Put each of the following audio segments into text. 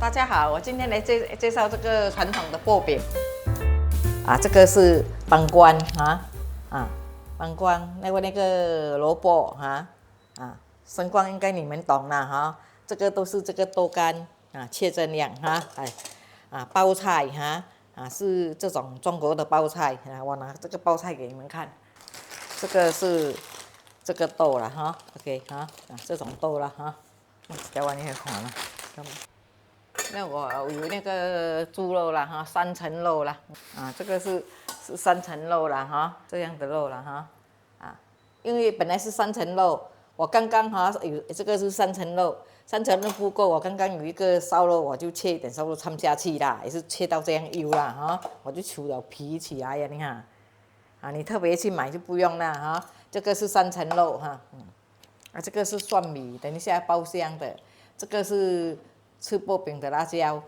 大家好，我今天来介绍这个传统的薄饼。这个是板关板关那个萝卜生光应该你们懂了哈。这个都是这个豆干切这样包菜是这种中国的包菜我拿这个包菜给你们看。这个是这个豆了哈 ，OK 这种豆了哈。台湾也看了。那我有那个猪肉啦哈，3层肉啦这个是3层肉啦哈，这样的肉啦哈因为本来是3层肉，我刚刚有这个是3层肉，3层肉不够，我刚刚有一个烧肉，我就切一点烧肉掺下去啦，也是切到这样油啦哈，我就除了皮起来呀，你看你特别去买就不用啦哈，这个是3层肉这个是蒜米，等一下爆香的，这个是吃薄饼的辣椒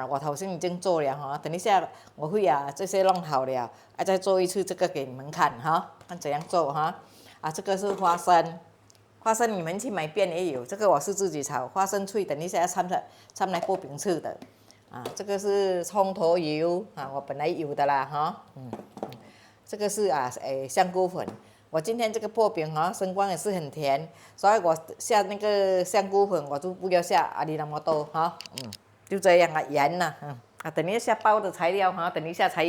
我头先已经做了等一下我会这些弄好了再做一次这个给你们看看怎样做这个是花生，花生你们去买遍也有，这个我是自己炒，花生脆，等一下要掺来薄饼吃的这个是葱头油我本来有的啦这个是香菇粉。我今天这个薄饼声光也是很甜，所以我下那个香菇粉我就不要下你那么多就这样盐等一下包的材料等一下才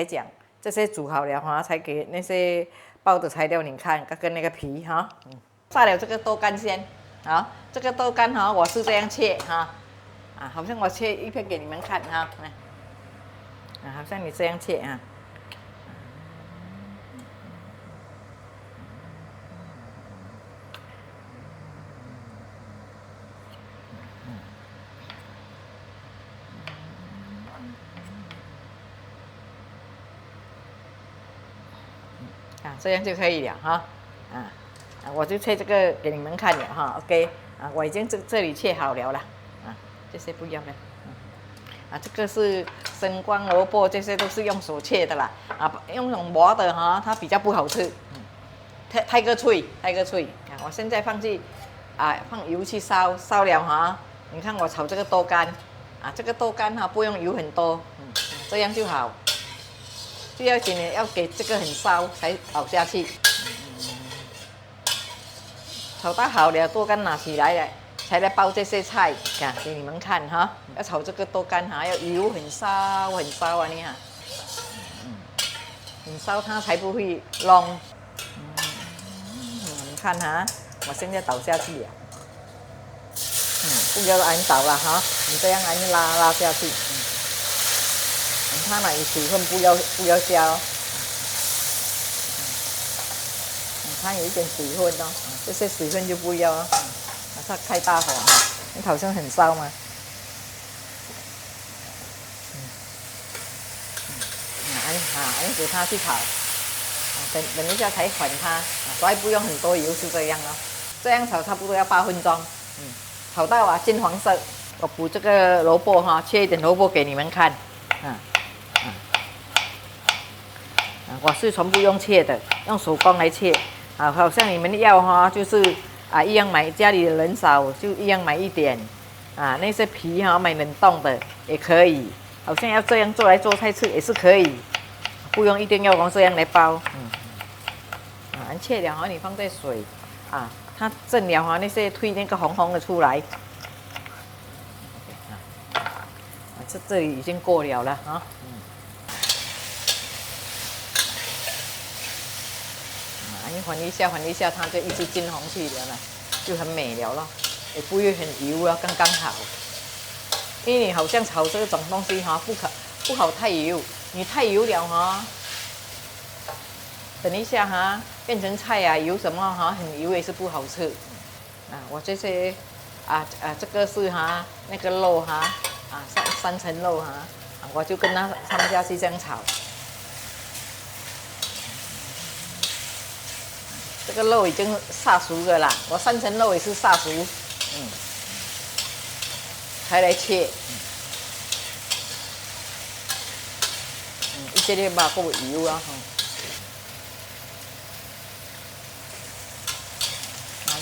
讲，这些煮好了才给那些包的材料你看，跟那个皮炸了这个豆干先这个豆干我是这样切好像我切一片给你们看好像你这样切这样就可以了我就切这个给你们看了OK 我已经这里切好了这些不要了这个是生光萝卜，这些都是用手切的啦用那种磨的它比较不好吃太个脆我现在放油去烧了你看我炒这个豆干这个豆干不用油很多这样就好。最要紧的要给这个很烧才倒下去炒到好了，豆干拿起来了才来包这些菜给你们看要炒这个豆干要油很烧你看很烧它才不会燶你看我现在倒下去了不要按倒了你这样按拉下去你看有水分不要加你看有一点水分这些水分就不要它开大火你好像很烧嘛按给它去炒等一下才混它所以不用很多油是这样这样炒差不多要8分钟炒到金黄色，我补这个萝卜切一点萝卜给你们看我是全部用切的，用手工来切好像你们要就是一样买，家里的人少就一样买一点那些皮买冷冻的也可以，好像要这样做来做菜吃也是可以，不用一定要用这样来包切了你放在水它蒸了那些推那个红红的出来这里已经过了混一下它就一直金红去了就很美了也不会很油刚刚好。因为你好像炒这种东西不好太油，你太油了等一下变成菜油什么很油也是不好吃我这些这个是那个肉3层肉我就跟它掺下去这样炒。这个肉已经杀熟了啦，我3层肉也是杀熟才来切一切把够油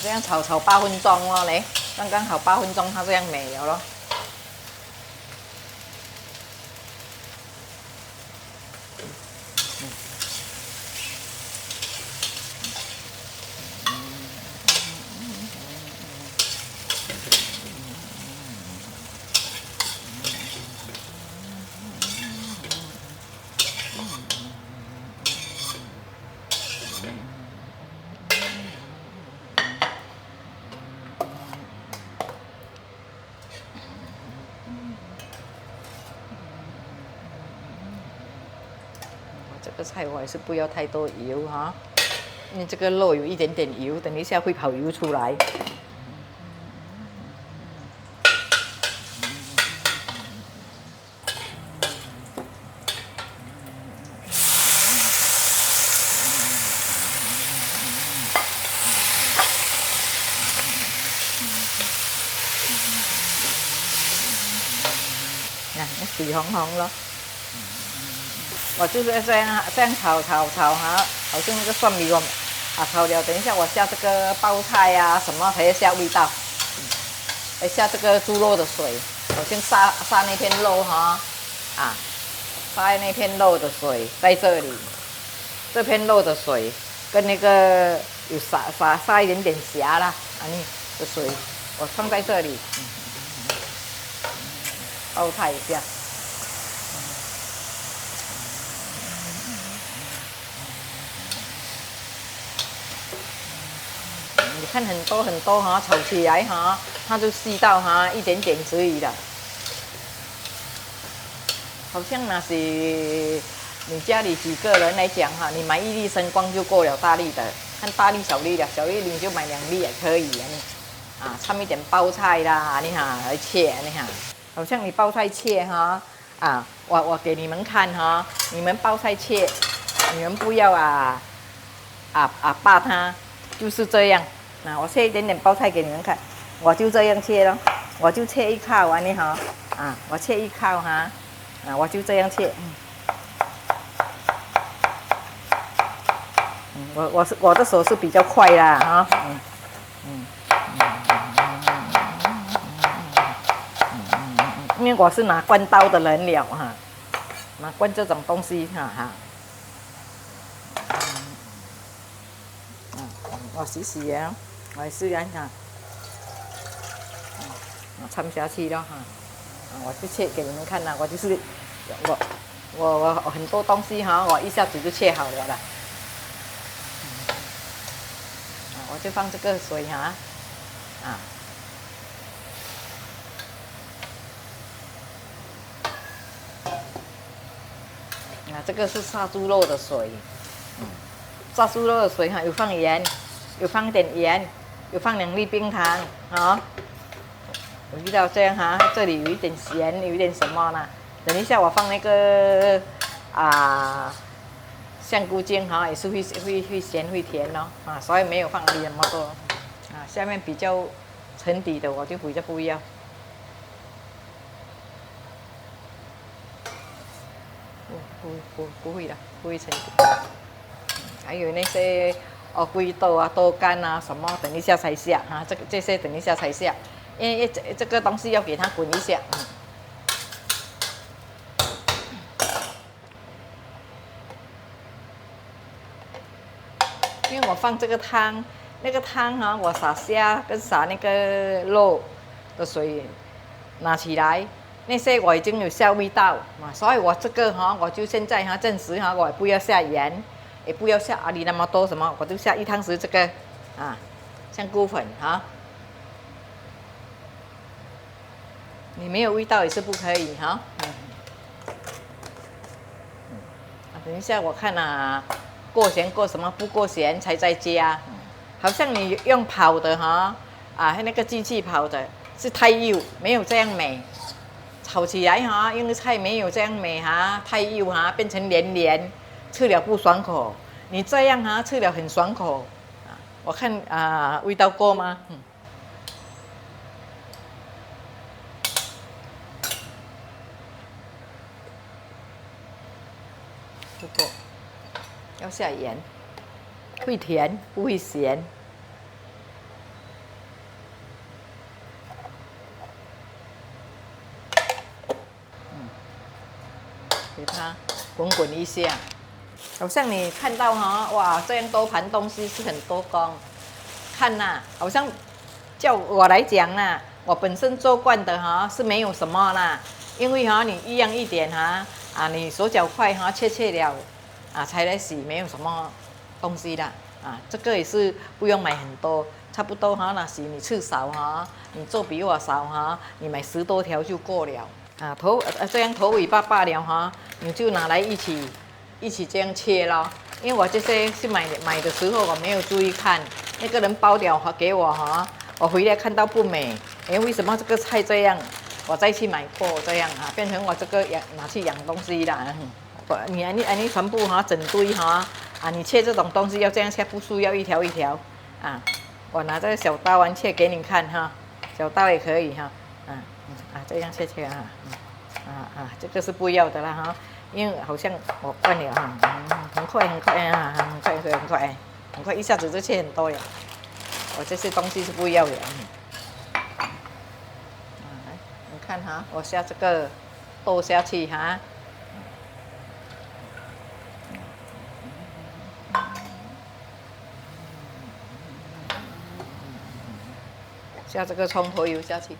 这样炒8分钟嘞，刚刚好8分钟，它这样美了咯。个菜我还是不要太多油哈，因为这个肉有一点点油，等一下会跑油出来。水红红了，我就是这样炒哈，好像那个蒜米炒了，等一下我下这个包菜啊什么才下味道，下这个猪肉的水，我先杀那片肉哈，杀那片肉的水在这里，这片肉的水跟那个有撒一点点虾啦，的水我放在这里，包菜一下。你看很多哈，炒起来哈，它就吸到哈一点点而已的。好像那是你家里几个人来讲哈，你买1粒生光就够了，大粒的，看大粒小粒的，小粒你就买2粒也可以掺一点包菜啦，来切，好像你包菜切哈，我给你们看哈，你们包菜切，你们不要扒它，就是这样。我切一点点包菜给你们看，我就这样切咯，我就切一靠我切一靠哈，我就这样切。我的手是比较快啦因为我是拿关刀的人了拿关这种东西我洗啊。我试看看，掺下去了我就切给你们看我就是我很多东西我一下子就切好了啦。我就放这个水这个是杀猪肉的水，杀猪肉的水有放盐，有放一点盐。有放2粒冰糖我遇到这样这里有一点咸，有一点什么呢？等一下我放那个香菇精也是会咸会甜所以没有放那么多下面比较沉底的我就比较不要。不会的，不会沉底。还有那些。龟豆豆干什么，等一下才下这些等一下才下，因为这个东西要给它滚一下。因为我放这个汤，那个汤我撒虾跟撒那个肉的水拿起来，那些我已经有下味道所以我这个我就现在暂时我也不要下盐。也不要下那么多什么，我就下1汤匙这个香菇粉你没有味道也是不可以等一下我看过咸过什么不过咸才再加，好像你用跑的那个机器跑的是太幼，没有这样美，炒起来因为菜没有这样美太幼变成黏黏。吃了不爽口，你这样吃了很爽口我看味道够吗？不够，要下盐，会甜不会咸。给它滚滚一下。好像你看到哇，这样多盘东西是很多工，看好像叫我来讲我本身做惯的是没有什么啦，因为你一样一点你手脚快切了才来洗，没有什么东西啦这个也是不用买很多，差不多那时你吃少你做比我少你买10多条就够了这样头尾巴罢了你就拿来一起一起这样切咯。因为我这些是买的时候我没有注意看，那个人包掉给我哈，我回来看到不美，哎，为什么这个菜这样？我再去买过这样啊，变成我这个拿去养东西啦。你全部哈整堆哈啊，你切这种东西要这样切，不需要一条一条啊。我拿这个小刀丸切给你看哈，小刀也可以哈，这样切啊，这个是不要的啦哈，因为好像我惯了哈，很快啊，很快一下子就切很多了，我这些东西是不要的。你看哈，我下这个豆下去哈。下这个葱头油下去，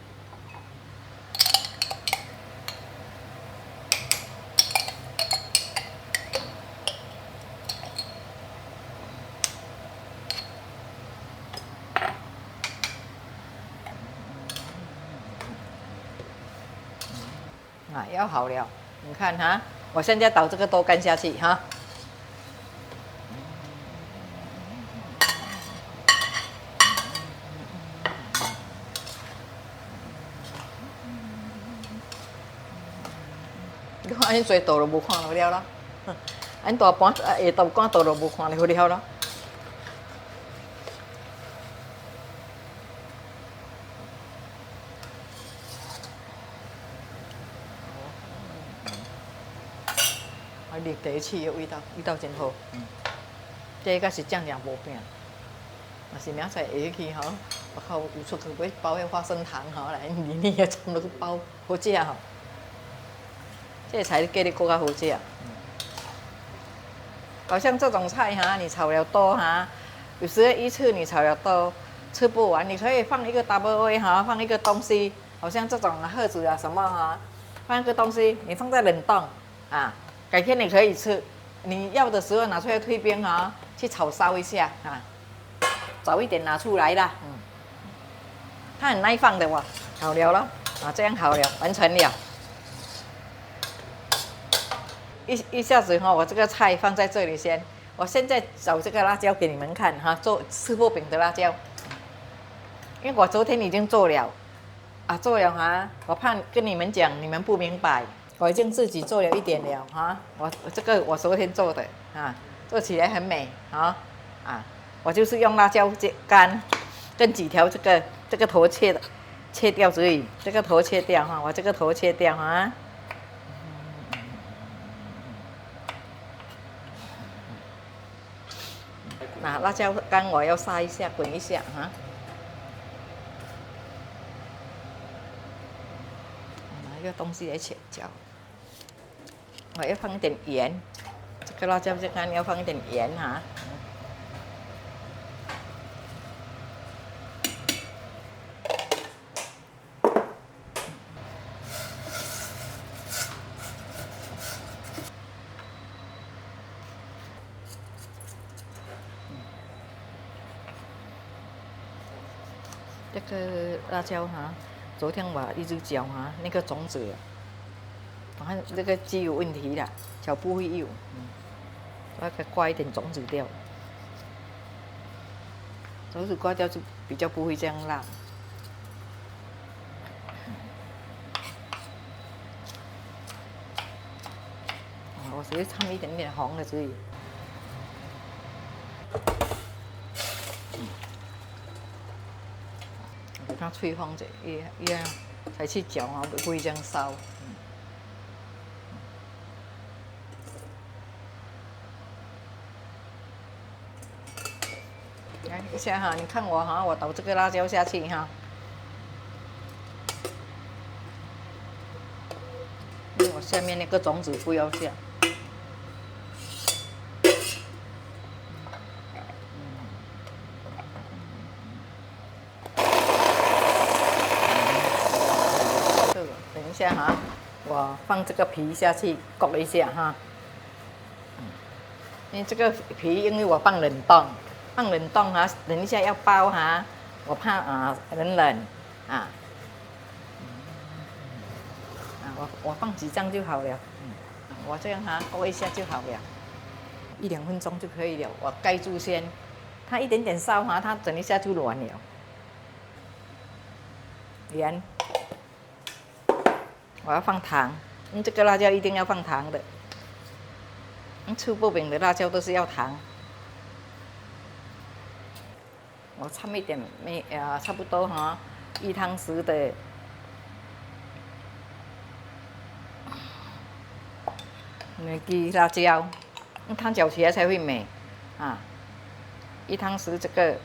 要好了。你看哈，我现在倒这个豆干下去哈。你看安尼做豆就无看了咯，安大盘下豆干豆就无看了咯。立地起的味道真好。这个是酱料无变，若是明仔载下去吼，我靠有出去买包迄花生糖吼，来黏黏的冲落去包，好食吼。这菜价你搁较好食。好像这种菜哈，你炒了多哈，有时候一次你炒了多吃不完，你可以放一个 double A 哈，放一个东西，好像这种盒子啊什么哈，放一个东西，你放在冷冻啊，改天你可以吃。你要的时候拿出来退冰哈，去炒烧一下啊，早一点拿出来啦。它很耐放的哇，好了咯，这样好了，完成了。一下子哈，我这个菜放在这里先。我现在找这个辣椒给你们看哈，做吃薄饼的辣椒。因为我昨天已经做了，做了哈，我怕跟你们讲你们不明白，我已经自己做了一点了哈。我这个我昨天做的做起来很美我就是用辣椒干跟几条这个头切掉而已，这个头切掉哈，我这个头切掉哈。辣椒干我要杀一下，滚一下哈。拿一个东西来切椒，我要放一点盐，这个辣椒干要放一点盐哈。这个辣椒哈，昨天我一直搅哈，那个种子，我看这个鸡有问题了，搅不会有，我要刮一点种子掉，种子刮掉就比较不会这样辣。我只是掺一点点红的而已。给它吹风者，一样才去搅不会这样烧。来一下哈，你看我哈，我倒这个辣椒下去哈。因为我下面那个种子不要下。等一下哈，我放这个皮下去焗一下哈。因为这个皮，因为我放冷冻哈，等一下要包哈，我怕冷我放几张就好了。我这样哈，焗一下就好了。1-2分钟就可以了。我盖住先，它一点点烧哈，它等一下就软了。盐，我要放糖，这个辣椒一定要放糖的。吃薄饼的辣椒都是要糖。我掺一点差不多哈，1汤匙的那个辣椒，它搅起来才会美啊。1汤匙这个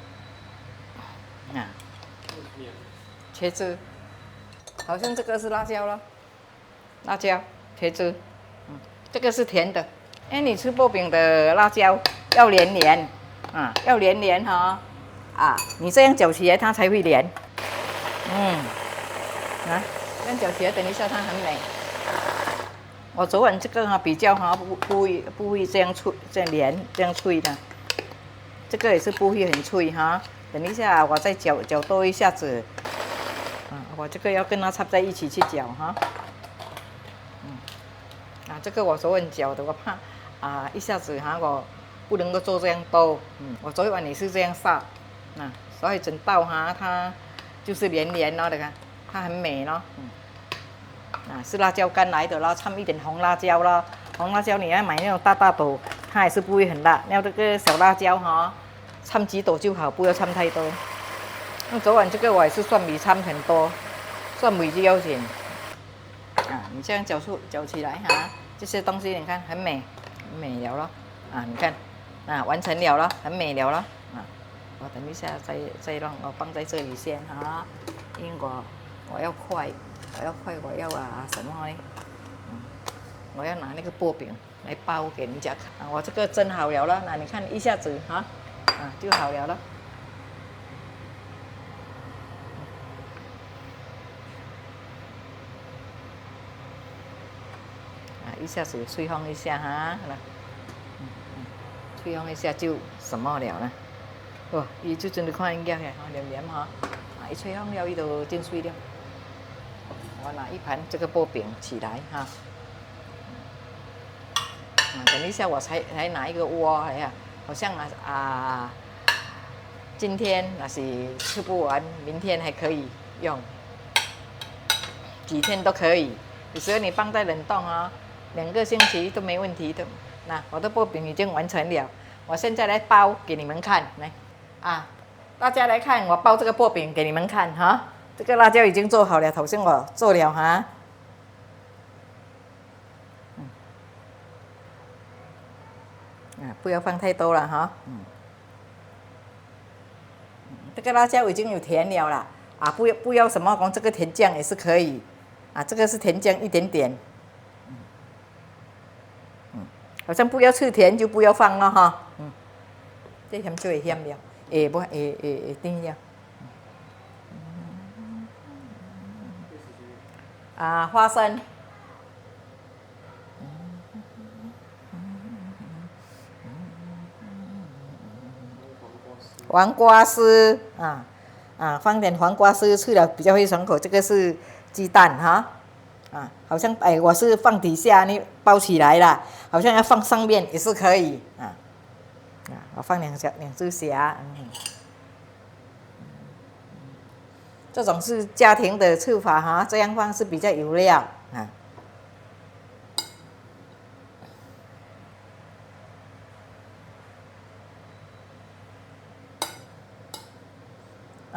啊，茄子，好像这个是辣椒了，辣椒、茄子，这个是甜的。因为你吃薄饼的辣椒要连连啊，要连连哈啊，你这样搅起来它才会连。这样搅起来，等一下它很美。我昨晚这个哈比较哈不会这样脆，这样连这样脆的，这个也是不会很脆哈。等一下我再搅多一下子，我这个要跟它插在一起去搅哈。这个我昨晚搅的，我怕一下子哈我不能够做这样多，我昨晚也是这样烧，所以整道哈它就是连连咯，你看它很美咯，是辣椒干来的咯，掺一点红辣椒咯。红辣椒你要买那种大朵，它也是不会很辣。要这个小辣椒哈，掺几朵就好，不要掺太多。那昨晚这个我也是蒜米掺很多，蒜米就要紧。你这样搅起来哈，这些东西你看很美，很美了咯。你看完成了咯，很美了咯。我等一下再让我放在这里先哈，因为我要快。我要什么呢？我要拿那个薄饼来包给人家看。我这个蒸好了了，那你看一下子哈，就好了了。一下子吹风一下哈，吹风一下就什么了呢？哦，伊就真的看应该凉凉哈，一吹风了，伊就真水了。我拿一盘这个薄饼起来哈，等一下我才拿一个锅，好像今天那是吃不完，明天还可以用，几天都可以。有时候你放在冷冻2个星期都没问题的。那我的薄饼已经完成了，我现在来包给你们看，来大家来看我包这个薄饼给你们看哈。这个辣椒已经做好了，头先我做了哈。不要放太多了哈。这个辣椒已经有甜了啦，不要什么讲这个甜酱也是可以，这个是甜酱一点点。好像不要吃甜就不要放了哈。这咸就会咸了，会甜了。花生，黄瓜丝放点黄瓜丝，吃了比较会爽口。这个是鸡蛋哈，好像我是放底下，你包起来啦，好像要放上面也是可以我放2只虾，这种是家庭的吃法哈，这样放是比较有料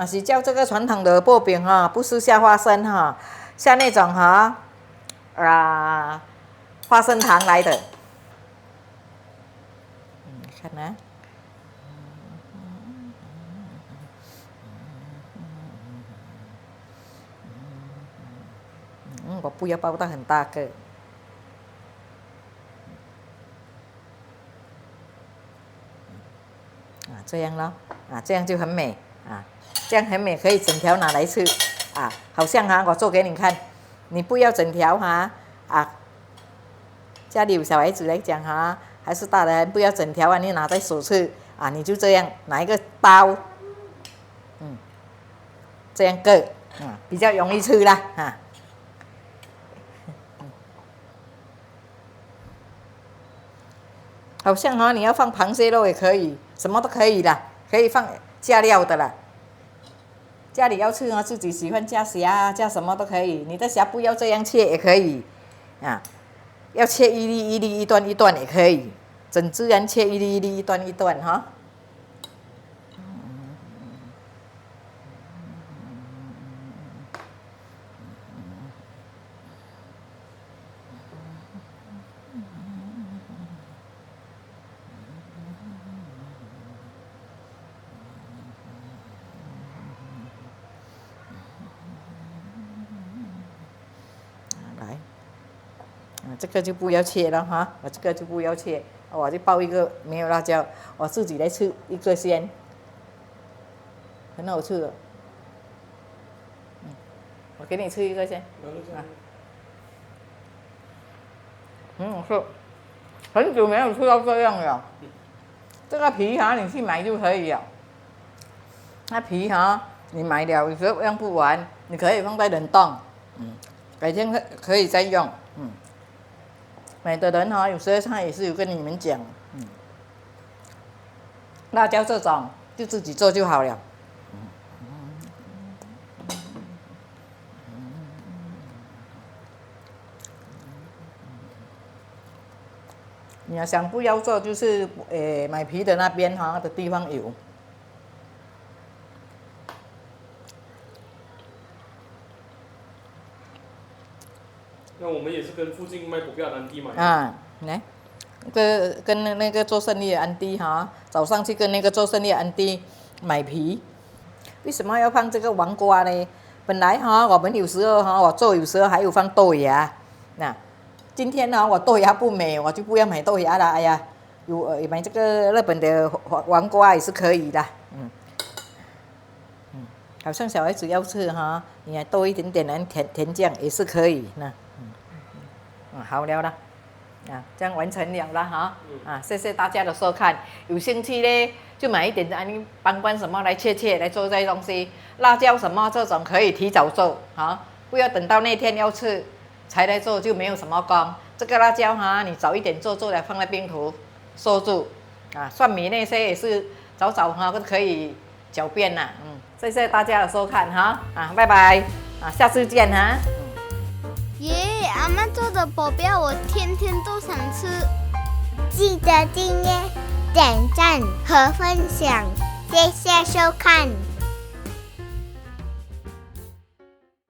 是叫这个传统的薄饼不是下花生下那种花生糖来的。看呢。我不要包到很大个。这样咯，这样就很美这样很美，可以整条拿来吃好像我做给你看，你不要整条家里有小孩子来讲还是大人不要整条你拿在手吃你就这样拿一个刀，这样割比较容易吃啦好像哈，你要放螃蟹肉也可以，什么都可以啦，可以放加料的啦。家里要吃啊，自己喜欢加虾加什么都可以。你的虾不要这样切也可以，啊，要切一粒一粒、一段一段也可以，整只人切一粒一粒、一段一段哈。来，这个就不要切了哈，我这个就不要切，我就包一个没有辣椒，我自己来吃一个先，很好吃的。我给你吃一个先。是，很久没有吃到这样了。这个皮哈，你去买就可以了。那皮哈，你买了有时候用不完，你可以放在冷冻，改天可以再用，买的人哈，有时候他也是有跟你们讲，辣椒这种就自己做就好了。你要想不要做，就是买皮的那边哈的地方有。那我们也是跟附近卖股票的安迪买。来，跟那个做生意的安迪哈，早上去跟那个做生意的安迪买皮。为什么要放这个黄瓜呢？本来哈，我们有时候哈，我做有时候还有放豆芽。那今天呢，我豆芽不美，我就不要买豆芽了。哎呀，买这个日本的黄瓜也是可以的。好像小孩子要吃哈，你还多一点点甜酱也是可以那。好了啦，这样完成了啦哈。谢谢大家的收看，有兴趣呢就买一点帮什么来切来做这些东西，辣椒什么这种可以提早做不要等到那天要吃才来做，就没有什么工。这个辣椒哈，你早一点做了放在冰图收住蒜米那些也是早哈都可以狡辩啦。谢谢大家的收看拜拜下次见哈。耶，阿嬤做的保镖我天天都想吃。记得订阅、点赞和分享，谢谢收看。